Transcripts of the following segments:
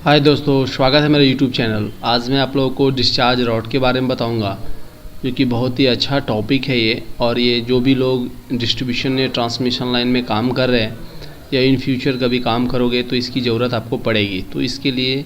हाय दोस्तों, स्वागत है मेरे यूट्यूब चैनल। आज मैं आप लोगों को डिस्चार्ज रॉड के बारे में बताऊंगा, जो कि बहुत ही अच्छा टॉपिक है ये। और ये जो भी लोग डिस्ट्रीब्यूशन या ट्रांसमिशन लाइन में काम कर रहे हैं या इन फ्यूचर कभी काम करोगे तो इसकी ज़रूरत आपको पड़ेगी। तो इसके लिए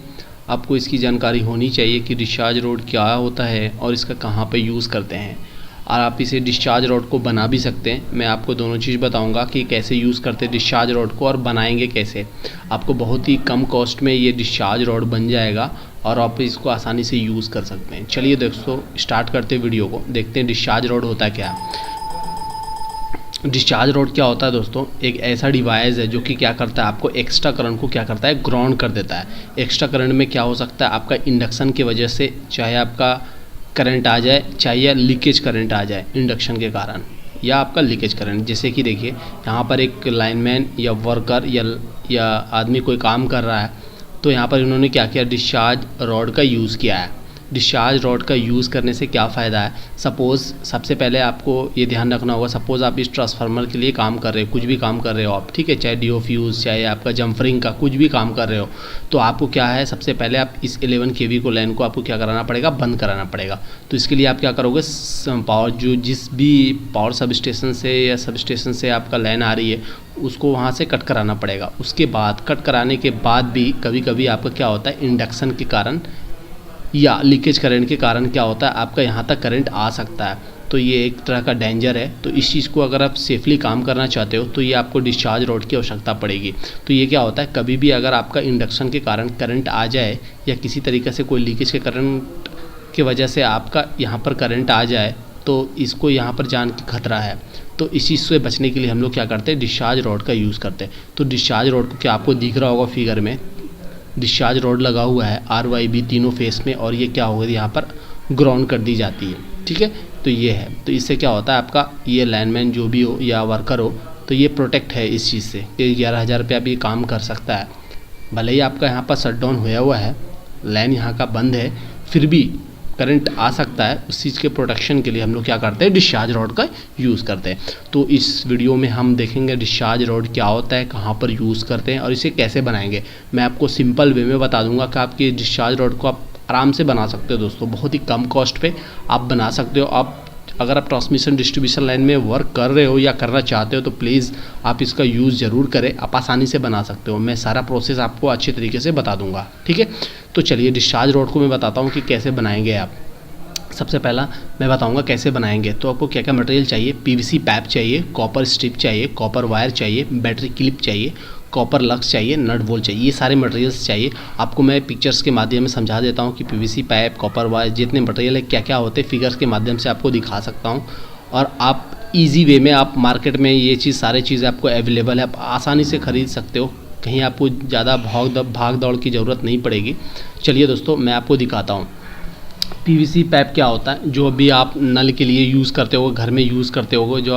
आपको इसकी जानकारी होनी चाहिए कि डिस्चार्ज रॉड क्या होता है और इसका कहाँ पे यूज़ करते हैं। और आप इसे डिस्चार्ज रॉड को बना भी सकते हैं। मैं आपको दोनों चीज़ बताऊंगा कि कैसे यूज़ करते हैं डिस्चार्ज रॉड को और बनाएंगे कैसे। आपको बहुत ही कम कॉस्ट में ये डिस्चार्ज रॉड बन जाएगा और आप इसको आसानी से यूज़ कर सकते हैं। चलिए दोस्तों, स्टार्ट करते हैं वीडियो को। देखते हैं डिस्चार्ज रॉड होता क्या है। डिस्चार्ज रॉड क्या होता है दोस्तों? एक ऐसा डिवाइस है जो कि क्या करता है, आपको एक्स्ट्रा करंट को क्या करता है, ग्राउंड कर देता है। एक्स्ट्रा करंट में क्या हो सकता है, आपका इंडक्शन की वजह से चाहे आपका करंट आ जाए, चाहे लीकेज करंट आ जाए इंडक्शन के कारण, या आपका लीकेज करंट। जैसे कि देखिए, यहाँ पर एक लाइनमैन या वर्कर या आदमी कोई काम कर रहा है, तो यहाँ पर इन्होंने क्या किया, डिस्चार्ज रॉड का यूज़ किया है। डिस्चार्ज रॉड का यूज़ करने से क्या फ़ायदा है? सपोज़ सबसे पहले आपको ये ध्यान रखना होगा, सपोज़ आप इस ट्रांसफार्मर के लिए काम कर रहे हो, कुछ भी काम कर रहे हो आप, ठीक है, चाहे डीओ फ्यूज़, चाहे आपका जम्फरिंग का कुछ भी काम कर रहे हो, तो आपको क्या है, सबसे पहले आप इस 11 kV को लाइन को आपको क्या कराना पड़ेगा, बंद कराना पड़ेगा। तो इसके लिए आप क्या करोगे, पावर जो जिस भी पावर सब स्टेशन से या सब स्टेशन से आपका लाइन आ रही है उसको वहाँ से कट कराना पड़ेगा। उसके बाद कट कराने के बाद भी कभी कभी आपका क्या होता है, इंडक्शन के कारण या लीकेज करंट के कारण क्या होता है, आपका यहाँ तक करंट आ सकता है। तो ये एक तरह का डेंजर है। तो इस चीज़ को अगर आप सेफली काम करना चाहते हो तो ये आपको डिस्चार्ज रॉड की आवश्यकता पड़ेगी। तो ये क्या होता है, कभी भी अगर आपका इंडक्शन के कारण करंट आ जाए या किसी तरीके से कोई लीकेज के करंट की वजह से आपका यहाँ पर करंट आ जाए, तो इसको यहाँ पर जान की खतरा है। तो इस चीज़ से बचने के लिए हम लोग क्या करते हैं, डिस्चार्ज रॉड का यूज़ करते हैं। तो डिस्चार्ज रॉड को क्या आपको दिख रहा होगा फिगर में, डिस्चार्ज रॉड लगा हुआ है RYB तीनों फेस में, और ये क्या होगा, यहाँ पर ग्राउंड कर दी जाती है, ठीक है। तो ये है, तो इससे क्या होता है, आपका ये लाइनमैन जो भी हो या वर्कर हो, तो ये प्रोटेक्ट है इस चीज़ से कि 11,000 रुपया भी काम कर सकता है। भले ही आपका यहाँ पर शट डाउन होया हुआ है, लाइन यहाँ का बंद है, फिर भी करंट आ सकता है। उस चीज़ के प्रोटेक्शन के लिए हम लोग क्या करते हैं, डिस्चार्ज रॉड का यूज़ करते हैं। तो इस वीडियो में हम देखेंगे डिस्चार्ज रॉड क्या होता है, कहाँ पर यूज़ करते हैं और इसे कैसे बनाएंगे। मैं आपको सिंपल वे में बता दूंगा कि आपकी डिस्चार्ज रॉड को आप आराम से बना सकते हो दोस्तों, बहुत ही कम कॉस्ट पे आप बना सकते हो। आप अगर आप ट्रांसमिशन डिस्ट्रीब्यूशन लाइन में वर्क कर रहे हो या करना चाहते हो तो प्लीज़ आप इसका यूज़ ज़रूर करें, आप आसानी से बना सकते हो। मैं सारा प्रोसेस आपको अच्छे तरीके से बता दूंगा, ठीक है। तो चलिए डिस्चार्ज रॉड को मैं बताता हूँ कि कैसे बनाएंगे आप। सबसे पहला मैं बताऊंगा कैसे बनाएंगे। तो आपको क्या क्या मटेरियल चाहिए, PVC पाइप चाहिए, कॉपर स्ट्रिप चाहिए, कॉपर वायर चाहिए, बैटरी क्लिप चाहिए, कॉपर लक्स चाहिए, नट बोल्ट चाहिए। ये सारे मटेरियल्स चाहिए। आपको मैं पिक्चर्स के माध्यम में समझा देता हूँ कि PVC पाइप, कॉपर वायर, जितने मटेरियल है क्या क्या होते हैं, फिगर्स के माध्यम से आपको दिखा सकता हूँ। और आप ईजी वे में आप मार्केट में ये चीज़ सारी चीज़ें आपको अवेलेबल है, आप आसानी से ख़रीद सकते हो। कहीं आपको ज़्यादा भाग दौड़ की ज़रूरत नहीं पड़ेगी। चलिए दोस्तों, मैं आपको दिखाता हूँ PVC पाइप क्या होता है। जो भी आप नल के लिए यूज़ करते हो, घर में यूज़ करते हो, जो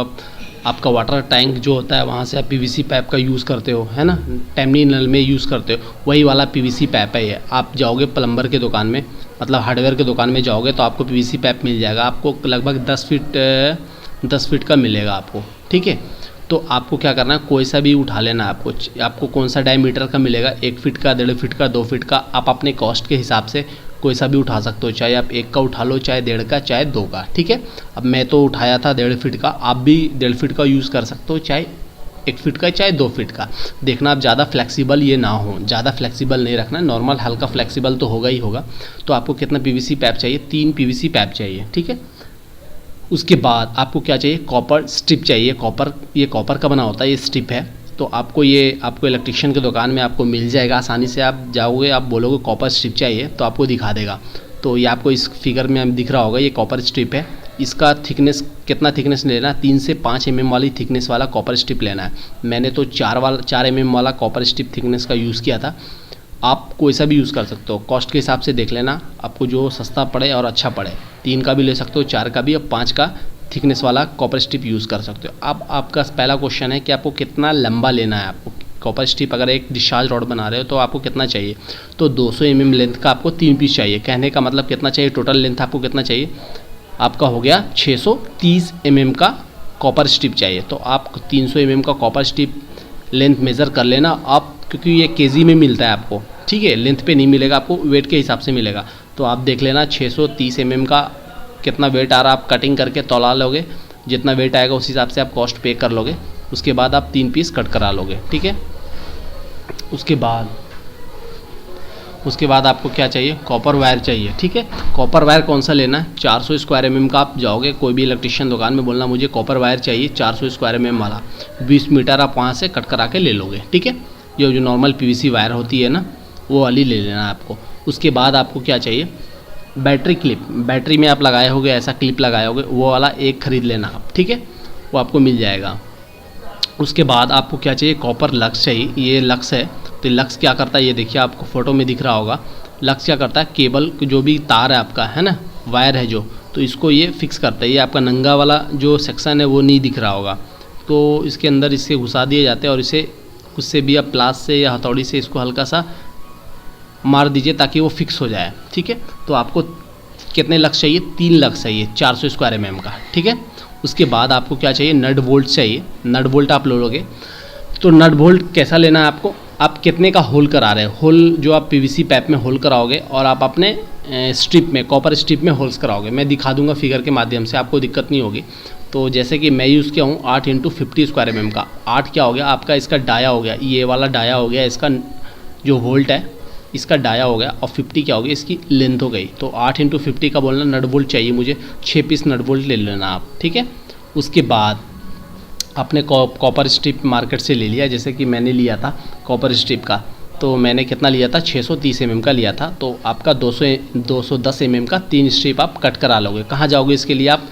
आपका वाटर टैंक जो होता है वहाँ से आप PVC पाइप का यूज़ करते हो, है ना, टैमनी नल में यूज़ करते हो, वही वाला PVC पाइप है ये। आप जाओगे प्लम्बर के दुकान में, मतलब हार्डवेयर के दुकान में जाओगे तो आपको PVC पाइप मिल जाएगा। आपको लगभग 10 फीट का मिलेगा आपको, ठीक है। तो आपको क्या करना है, कोई सा भी उठा लेना है। आपको कौन सा डायमीटर का मिलेगा, 1 फीट का, 1.5 फीट का, 2 फीट का, आप अपने कॉस्ट के हिसाब से कोई सा भी उठा सकते हो। चाहे आप 1 का उठा लो, चाहे 1.5 का, चाहे 2 का, ठीक है। अब मैं तो उठाया था 1.5 फीट का, आप भी 1.5 फीट का यूज़ कर सकते हो, चाहे 1 फीट का, चाहे 2 फीट का। देखना आप ज़्यादा फ्लेक्सिबल ये ना हो, ज़्यादा फ्लेक्सिबल नहीं रखना, नॉर्मल हल्का फ्लेक्सिबल तो होगा ही होगा। तो आपको कितना PVC पाइप चाहिए, 3 PVC पाइप चाहिए, ठीक है। उसके बाद आपको क्या चाहिए, कॉपर स्ट्रिप चाहिए। ये कॉपर का बना होता है, ये स्ट्रिप है। तो आपको इलेक्ट्रिशियन की दुकान में आपको मिल जाएगा आसानी से। आप जाओगे, आप बोलोगे कॉपर स्ट्रिप चाहिए तो आपको दिखा देगा। तो ये आपको इस फिगर में दिख रहा होगा, ये कॉपर स्ट्रिप है। इसका थिकनेस कितना थिकनेस लेना है, 3 से 5 mm वाली थिकनेस वाला कॉपर स्ट्रिप लेना है। मैंने तो 4 mm वाला कॉपर स्ट्रिप थिकनेस का यूज़ किया था। आप कोई सा भी यूज़ कर सकते हो, कॉस्ट के हिसाब से देख लेना, आपको जो सस्ता पड़े और अच्छा पड़े। 3 का भी ले सकते हो, 4 का भी, और 5 का थिकनेस वाला कॉपर स्ट्रिप यूज़ कर सकते हो। अब आपका पहला क्वेश्चन है कि आपको कितना लंबा लेना है। आपको कॉपर स्ट्रिप अगर एक डिस्चार्ज रॉड बना रहे हो तो आपको कितना चाहिए, तो 200 mm लेंथ का आपको 3 पीस चाहिए। कहने का मतलब कितना चाहिए, टोटल लेंथ आपको कितना चाहिए, आपका हो गया 630 mm का कॉपर स्ट्रिप चाहिए। तो आप 300 mm का कॉपर स्ट्रिप लेंथ मेज़र कर लेना आप, क्योंकि ये केजी में मिलता है आपको, ठीक है, लेंथ पे नहीं मिलेगा आपको, वेट के हिसाब से मिलेगा। तो आप देख लेना 630 mm का कितना वेट आ रहा, आप कटिंग करके तौला लोगे, जितना वेट आएगा उस हिसाब से आप कॉस्ट पे कर लोगे। उसके बाद आप 3 पीस कट करा लोगे, ठीक है। उसके बाद आपको क्या चाहिए, कॉपर वायर चाहिए, ठीक है। कॉपर वायर कौन सा लेना है, 400 स्क्वायर mm का। आप जाओगे कोई भी इलेक्ट्रिशियन दुकान में, बोलना मुझे कॉपर वायर चाहिए 400 स्क्वायर mm वाला, 20 मीटर आप वहाँ से कट करा के ले लोगे, ठीक है। जो नॉर्मल PVC वायर होती है ना, वो वाली ले लेना है आपको। उसके बाद आपको क्या चाहिए, बैटरी क्लिप, बैटरी में आप लगाए होगे ऐसा क्लिप लगाए होगे, वो वाला एक ख़रीद लेना आप, ठीक है, वो आपको मिल जाएगा। उसके बाद आपको क्या चाहिए, कॉपर लक्स चाहिए। ये लक्स है, तो लक्स क्या करता है, ये देखिए आपको फोटो में दिख रहा होगा। लक्स क्या करता है, केबल जो भी तार है आपका, है ना, वायर है जो, तो इसको ये फिक्स करता है। ये आपका नंगा वाला जो सेक्शन है वो नहीं दिख रहा होगा, तो इसके अंदर इसके घुसा दिए जाते हैं और इसे उससे भी आप प्लास से या हथौड़ी से इसको हल्का सा मार दीजिए ताकि वो फिक्स हो जाए, ठीक है। तो आपको कितने लक्स चाहिए, 3 लक्स चाहिए 400 स्क्वायर mm का, ठीक है। उसके बाद आपको क्या चाहिए, नट बोल्ट चाहिए। नट बोल्ट आप लोगे, तो नट बोल्ट कैसा लेना है आपको, आप कितने का होल करा रहे हो, होल जो आप PVC पाइप में होल कराओगे और आप अपने स्ट्रिप में, कॉपर स्ट्रिप में होल्स कराओगे। मैं दिखा दूंगा फिगर के माध्यम से, आपको दिक्कत नहीं होगी। तो जैसे कि मैं यूज़ किया हूँ 8 × 50 स्क्वायर mm का। 8 क्या हो गया आपका, इसका डाया हो गया, ये वाला डाया हो गया, इसका जो वोल्ट है इसका डाया हो गया, और 50 क्या हो गया, इसकी लेंथ हो गई। तो 8 × 50 का बोलना नट बोल्ट चाहिए मुझे, 6 पीस नट बोल्ट ले लेना आप, ठीक है। उसके बाद आपने कॉपर स्ट्रिप मार्केट से ले लिया, जैसे कि मैंने लिया था कॉपर स्ट्रिप का, तो मैंने कितना लिया था, 630 mm का लिया था। तो आपका 210 mm का 3 स्ट्रिप आप कट करा लोगे। कहाँ जाओगे इसके लिए, आप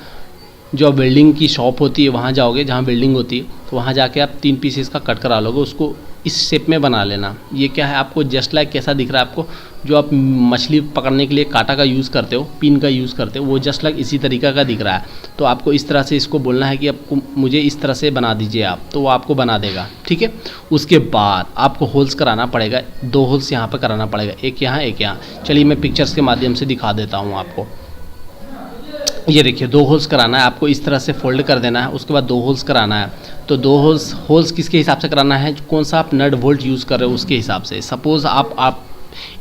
जो वेल्डिंग की शॉप होती है वहाँ जाओगे, जहाँ वेल्डिंग होती है, तो वहाँ जाके आप 3 पीसेस का कट करा लोगे। उसको इस शेप में बना लेना। ये क्या है आपको, जस्ट लाइक कैसा दिख रहा है आपको, जो आप मछली पकड़ने के लिए कांटा का यूज़ करते हो, पिन का यूज़ करते हो, वो जस्ट लाइक इसी तरीका का दिख रहा है। तो आपको इस तरह से इसको बोलना है कि आपको मुझे इस तरह से बना दीजिए आप, तो वो आपको बना देगा, ठीक है। उसके बाद आपको होल्स कराना पड़ेगा, 2 होल्स यहाँ पर कराना पड़ेगा, एक यहाँ एक यहाँ। चलिए मैं पिक्चर्स के माध्यम से दिखा देता हूँ आपको। ये देखिए 2 होल्स कराना है आपको, इस तरह से फोल्ड कर देना है। उसके बाद 2 होल्स कराना है। तो 2 होल्स किसके हिसाब से कराना है, कौन सा आप नट वोल्ट यूज़ कर रहे हो उसके हिसाब से। सपोज़ आप 8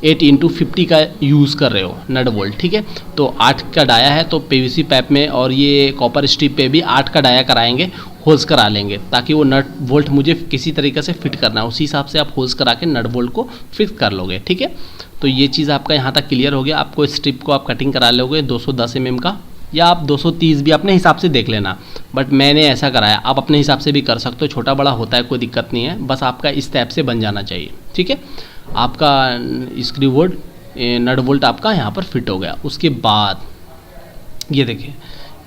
× 50 का यूज़ कर रहे हो नट वोल्ट, ठीक है। तो 8 का डाया है, तो PVC पाइप में और ये कॉपर स्ट्रिप पे भी 8 का डाया कराएंगे, होल्स करा लेंगे, ताकि वो नट वोल्ट मुझे किसी तरीके से फिट करना है, उसी हिसाब से आप होल्स करा के नट वोल्ट को फिक्स कर लोगे, ठीक है। तो ये चीज़ आपका यहाँ तक क्लियर हो गया। आपको स्ट्रिप को आप कटिंग करा लोगे 210 mm का, या आप 230 भी अपने हिसाब से देख लेना, बट मैंने ऐसा कराया। आप अपने हिसाब से भी कर सकते हो, छोटा बड़ा होता है, कोई दिक्कत नहीं है, बस आपका इस टाइप से बन जाना चाहिए, ठीक है। आपका स्क्रू बोल्ट नट बोल्ट आपका यहाँ पर फिट हो गया। उसके बाद ये देखिए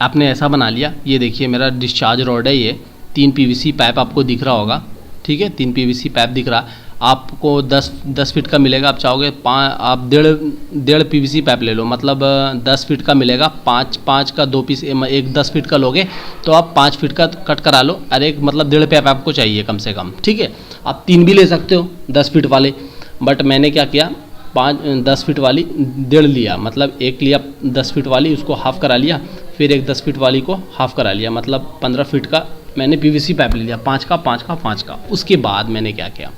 आपने ऐसा बना लिया। ये देखिए मेरा डिस्चार्ज रॉड है, ये 3 PVC पाइप आपको दिख रहा होगा, ठीक है। 3 PVC पाइप दिख रहा, आपको 10 फीट का मिलेगा। आप चाहोगे आप डेढ़ PVC पाइप ले लो, मतलब 10 फीट का मिलेगा। 5 का 2 पीस, एक 10 फीट का लोगे तो आप 5 फीट का कट करा लो, और एक मतलब 1.5 पाइप आपको चाहिए कम से कम, ठीक है। आप 3 भी ले सकते हो 10 फीट वाले, बट मैंने क्या किया, 10 फीट वाली 1.5 लिया, मतलब एक लिया 10 फीट वाली, उसको हाफ़ करा लिया, फिर एक 10 फीट वाली को हाफ़ करा लिया, मतलब 15 फीट का मैंने PVC पाइप ले लिया, 5 का 5 का 5 का। उसके बाद मैंने क्या किया,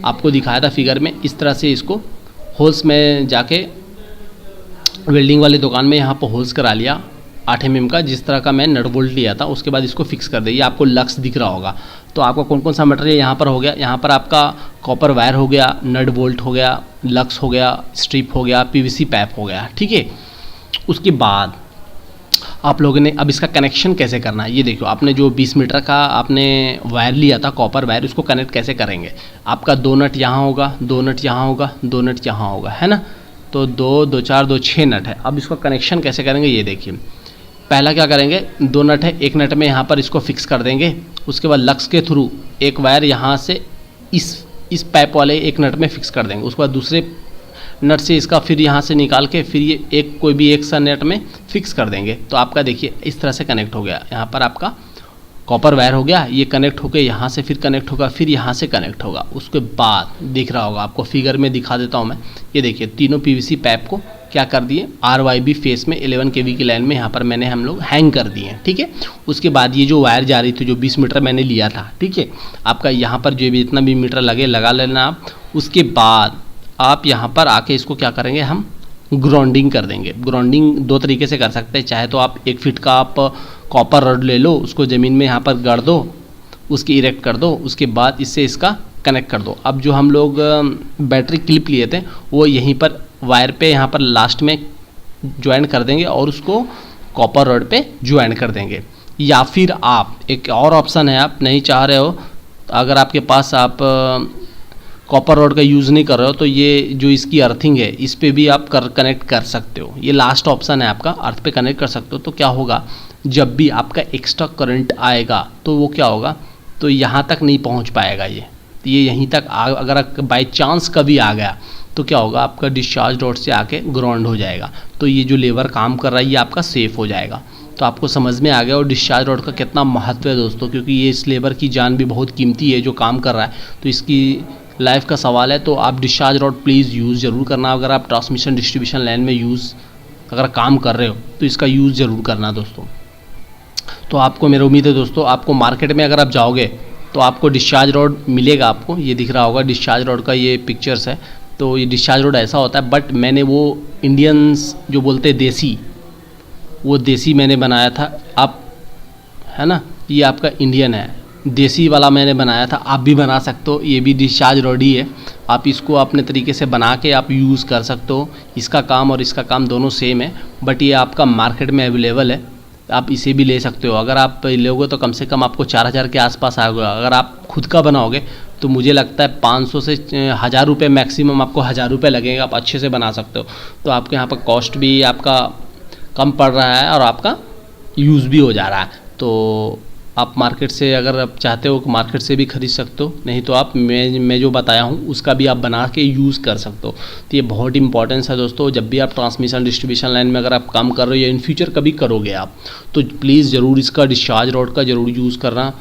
आपको दिखाया था फिगर में, इस तरह से इसको होल्स में जाके वेल्डिंग वाले दुकान में यहाँ पर होल्स करा लिया 8 mm का, जिस तरह का मैं नट बोल्ट लिया था। उसके बाद इसको फिक्स कर दिया। आपको लक्स दिख रहा होगा, तो आपका कौन कौन सा मटेरियल यहाँ पर हो गया, यहाँ पर आपका कॉपर वायर हो गया, नट बोल्ट हो गया, लक्स हो गया, स्ट्रिप हो गया, PVC पाइप हो गया, ठीक है। उसके बाद आप लोगों ने अब इसका कनेक्शन कैसे करना है, ये देखो। आपने जो 20 मीटर का आपने वायर लिया था, कॉपर वायर, उसको कनेक्ट कैसे करेंगे। आपका 2 नट यहाँ होगा, 2 नट यहाँ होगा, 2 नट यहाँ होगा, है ना। तो 2 2 4 2 6 नट है। अब इसको कनेक्शन कैसे करेंगे, ये देखिए। पहला क्या करेंगे, 2 नट है, एक नट में यहाँ पर इसको फिक्स कर देंगे। उसके बाद लक्स के थ्रू एक वायर यहाँ से इस पाइप वाले एक नट में फिक्स कर देंगे। उसके बाद दूसरे नट से इसका फिर यहाँ से निकाल के फिर ये कोई भी एक सा नट में फिक्स कर देंगे। तो आपका देखिए इस तरह से कनेक्ट हो गया। यहाँ पर आपका कॉपर वायर हो गया, ये कनेक्ट होकर यहाँ से फिर कनेक्ट होगा, फिर यहाँ से कनेक्ट होगा। उसके बाद दिख रहा होगा आपको, फिगर में दिखा देता हूँ मैं। ये देखिए तीनों PVC पाइप को क्या कर दिए, RYB फेस में 11 kV की लाइन में यहाँ पर मैंने हम लोग हैंग कर दिए, ठीक है। उसके बाद ये जो वायर जा रही थी, जो 20 मीटर मैंने लिया था, ठीक है, आपका यहाँ पर जो भी जितना भी मीटर लगे लगा लेना आप। उसके बाद आप यहाँ पर आके इसको क्या करेंगे, हम ग्राउंडिंग कर देंगे। ग्राउंडिंग दो तरीके से कर सकते हैं, चाहे तो आप 1 फीट का आप कॉपर रॉड ले लो, उसको ज़मीन में यहाँ पर गाड़ दो, उसकी इरेक्ट कर दो, उसके बाद इससे इसका कनेक्ट कर दो। अब जो हम लोग बैटरी क्लिप लिए थे वो यहीं पर वायर पे यहाँ पर लास्ट में ज्वाइन कर देंगे और उसको कॉपर रॉड पे ज्वाइन कर देंगे। या फिर आप एक और ऑप्शन है, आप नहीं चाह रहे हो, अगर आपके पास आप कॉपर रॉड का यूज़ नहीं कर रहे हो तो ये जो इसकी अर्थिंग है इस पे भी आप कनेक्ट कर सकते हो। ये लास्ट ऑप्शन है आपका, अर्थ पे कनेक्ट कर सकते हो। तो क्या होगा, जब भी आपका एक्स्ट्रा करंट आएगा तो वो क्या होगा, तो यहाँ तक नहीं पहुँच पाएगा। ये यहीं तक अगर बाई चांस कभी आ गया तो क्या होगा, आपका डिस्चार्ज रॉड से आके ग्राउंड हो जाएगा। तो ये जो लेबर काम कर रहा है ये आपका सेफ हो जाएगा। तो आपको समझ में आ गया और डिस्चार्ज रॉड का कितना महत्व है दोस्तों, क्योंकि ये इस लेबर की जान भी बहुत कीमती है जो काम कर रहा है, तो इसकी लाइफ का सवाल है। तो आप डिस्चार्ज रॉड प्लीज़ यूज़ ज़रूर करना। अगर आप ट्रांसमिशन डिस्ट्रीब्यूशन लाइन में अगर काम कर रहे हो तो इसका यूज़ ज़रूर करना दोस्तों। तो आपको, मेरा उम्मीद है दोस्तों, आपको मार्केट में अगर आप जाओगे तो आपको डिस्चार्ज रॉड मिलेगा। आपको ये दिख रहा होगा डिस्चार्ज रॉड का, ये पिक्चर्स है। तो ये डिस्चार्ज रॉड ऐसा होता है, बट मैंने वो इंडियंस जो बोलते हैं देसी, वो देसी मैंने बनाया था। आप है ना, ये आपका इंडियन है, देसी वाला मैंने बनाया था। आप भी बना सकते हो, ये भी डिस्चार्ज रॉड ही है। आप इसको अपने तरीके से बना के आप यूज़ कर सकते हो। इसका काम और इसका काम दोनों सेम है, बट ये आपका मार्केट में अवेलेबल है, आप इसे भी ले सकते हो। अगर आप लोगे तो कम से कम आपको 4000 के आसपास आएगा। अगर आप खुद का बनाओगे तो मुझे लगता है 500 से 1000 रुपये मैक्सिमम, आपको 1000 रुपये लगेगा, आप अच्छे से बना सकते हो। तो आपके यहाँ पर कॉस्ट भी आपका कम पड़ रहा है और आपका यूज़ भी हो जा रहा है। तो आप मार्केट से, अगर आप चाहते हो मार्केट से भी खरीद सकते हो, नहीं तो आप मैं जो बताया हूँ उसका भी आप बना के यूज़ कर सकते हो। तो ये बहुत इंपॉर्टेंस है दोस्तों। जब भी आप ट्रांसमिशन डिस्ट्रीब्यूशन लाइन में अगर आप काम कर रहे हो या इन फ्यूचर कभी करोगे आप, तो प्लीज़ ज़रूर इसका डिस्चार्ज रॉड का ज़रूर यूज़ करना,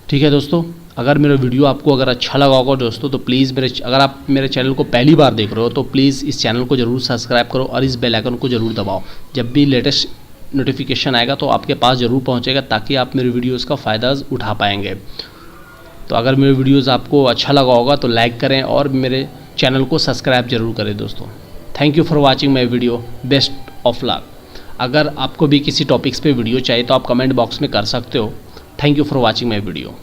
ठीक है दोस्तों। अगर मेरा वीडियो आपको अगर अच्छा लगा होगा दोस्तों तो प्लीज़ अगर आप मेरे चैनल को पहली बार देख रहे हो तो प्लीज़ इस चैनल को ज़रूर सब्सक्राइब करो और इस बेल आइकन को ज़रूर दबाओ। जब भी लेटेस्ट नोटिफिकेशन आएगा तो आपके पास ज़रूर पहुंचेगा, ताकि आप मेरे वीडियोस का फ़ायदा उठा पाएंगे। तो अगर मेरे वीडियोस आपको अच्छा लगा होगा तो लाइक करें और मेरे चैनल को सब्सक्राइब ज़रूर करें दोस्तों। Thank you for watching my video, best of luck. अगर आपको भी किसी टॉपिक्स पे वीडियो चाहिए तो आप कमेंट बॉक्स में कर सकते हो। Thank you for watching my video.